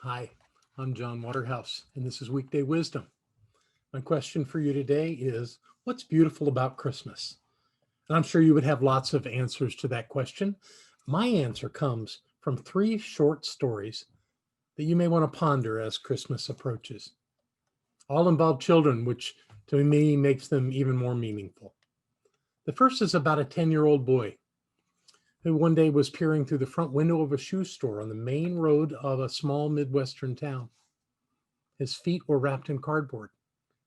Hi, I'm John Waterhouse, and this is Weekday Wisdom. My question for you today is, what's beautiful about Christmas? And I'm sure you would have lots of answers to that question. My answer comes from three short stories that you may want to ponder as Christmas approaches. All involve children, which to me makes them even more meaningful. The first is about a 10-year-old boy who one day was peering through the front window of a shoe store on the main road of a small Midwestern town. His feet were wrapped in cardboard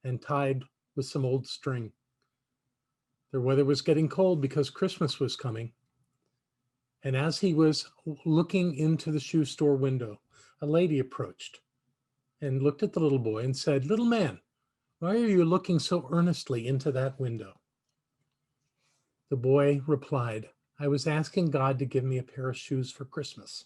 and tied with some old string. The weather was getting cold because Christmas was coming. And as he was looking into the shoe store window, a lady approached and looked at the little boy and said, "Little man, why are you looking so earnestly into that window?" The boy replied, "I was asking God to give me a pair of shoes for Christmas."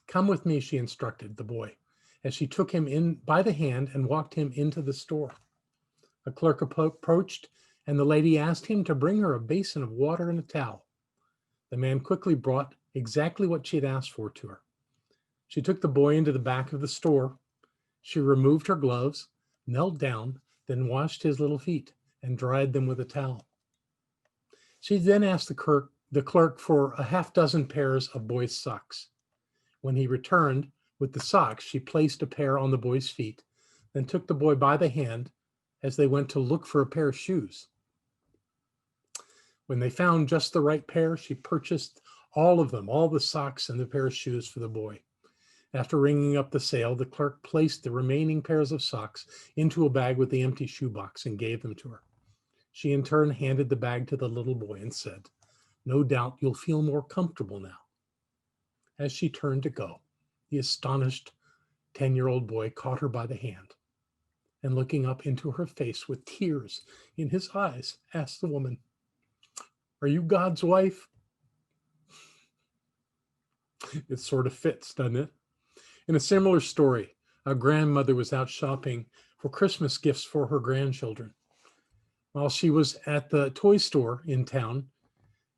"Come with me," she instructed the boy, as she took him in by the hand and walked him into the store. A clerk approached, and the lady asked him to bring her a basin of water and a towel. The man quickly brought exactly what she had asked for to her. She took the boy into the back of the store. She removed her gloves, knelt down, then washed his little feet and dried them with a towel. She then asked the clerk for a half dozen pairs of boy's socks. When he returned with the socks, she placed a pair on the boy's feet, then took the boy by the hand as they went to look for a pair of shoes. When they found just the right pair, she purchased all of them, all the socks and the pair of shoes for the boy. After ringing up the sale, the clerk placed the remaining pairs of socks into a bag with the empty shoebox and gave them to her. She in turn handed the bag to the little boy and said, "No doubt you'll feel more comfortable now." As she turned to go, the astonished 10-year-old boy caught her by the hand and, looking up into her face with tears in his eyes, asked the woman, "Are you God's wife?" It sort of fits, doesn't it? In a similar story, a grandmother was out shopping for Christmas gifts for her grandchildren. While she was at the toy store in town,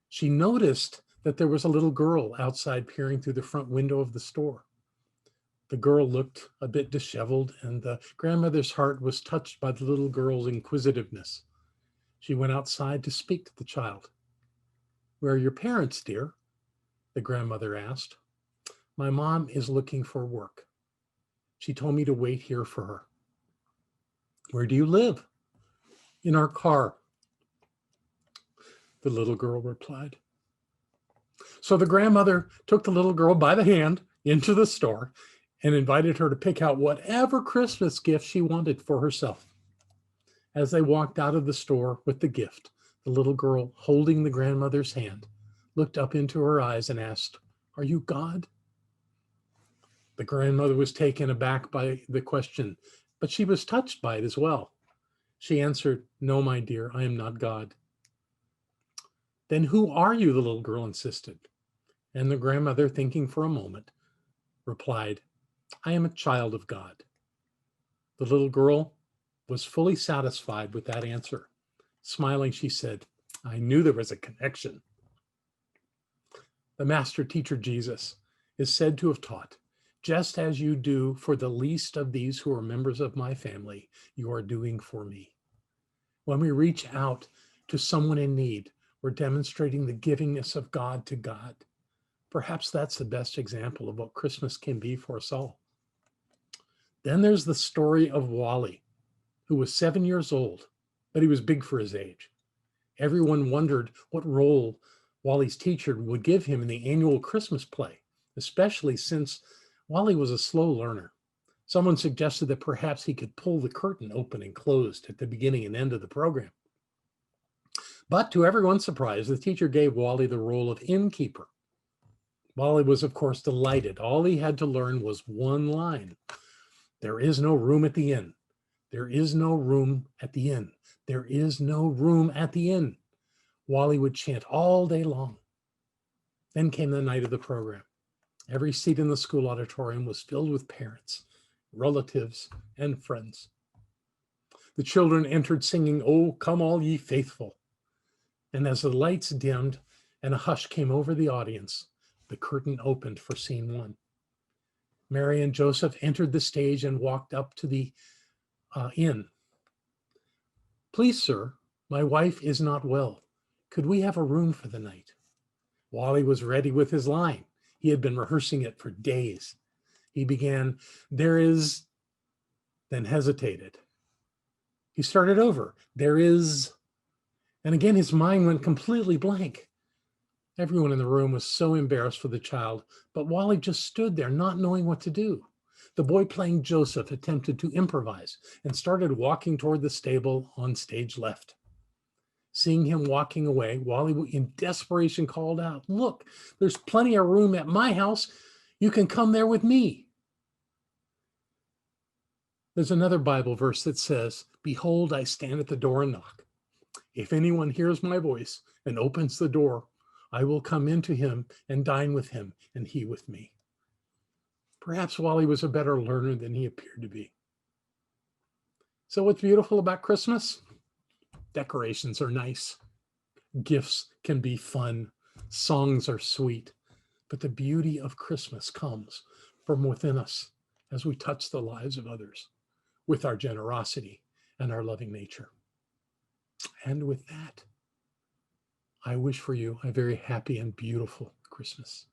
she noticed that there was a little girl outside peering through the front window of the store. The girl looked a bit disheveled, and the grandmother's heart was touched by the little girl's inquisitiveness. She went outside to speak to the child. "Where are your parents, dear?" the grandmother asked. "My mom is looking for work. She told me to wait here for her." "Where do you live?" "In our car," the little girl replied. So the grandmother took the little girl by the hand into the store and invited her to pick out whatever Christmas gift she wanted for herself. As they walked out of the store with the gift, the little girl, holding the grandmother's hand, looked up into her eyes and asked, "Are you God?" The grandmother was taken aback by the question, but she was touched by it as well. She answered, "No, my dear, I am not God." "Then who are you?" the little girl insisted. And the grandmother, thinking for a moment, replied, "I am a child of God." The little girl was fully satisfied with that answer. Smiling, she said, "I knew there was a connection." The master teacher Jesus is said to have taught, "Just as you do for the least of these who are members of my family, you are doing for me." When we reach out to someone in need, we're demonstrating the givingness of God to God. Perhaps that's the best example of what Christmas can be for us all. Then there's the story of Wally, who was 7 years old, but he was big for his age. Everyone wondered what role Wally's teacher would give him in the annual Christmas play, especially since Wally was a slow learner. Someone suggested that perhaps he could pull the curtain open and closed at the beginning and end of the program. But to everyone's surprise, the teacher gave Wally the role of innkeeper. Wally was, of course, delighted. All he had to learn was one line: "There is no room at the inn. There is no room at the inn. There is no room at the inn." Wally would chant all day long. Then came the night of the program. Every seat in the school auditorium was filled with parents, relatives, and friends. The children entered singing, "Oh, come all ye faithful." And as the lights dimmed and a hush came over the audience, the curtain opened for scene one. Mary and Joseph entered the stage and walked up to the inn. "Please, sir, my wife is not well. Could we have a room for the night?" Wally was ready with his line. He had been rehearsing it for days. He began, "There is," then hesitated. He started over, "There is," and again his mind went completely blank. Everyone in the room was so embarrassed for the child, but Wally just stood there not knowing what to do. The boy playing Joseph attempted to improvise and started walking toward the stable on stage left. Seeing him walking away, Wally in desperation called out, "Look, there's plenty of room at my house. You can come there with me." There's another Bible verse that says, "Behold, I stand at the door and knock. If anyone hears my voice and opens the door, I will come into him and dine with him and he with me." Perhaps Wally was a better learner than he appeared to be. So what's beautiful about Christmas? Decorations are nice. Gifts can be fun. Songs are sweet. But the beauty of Christmas comes from within us as we touch the lives of others with our generosity and our loving nature. And with that, I wish for you a very happy and beautiful Christmas.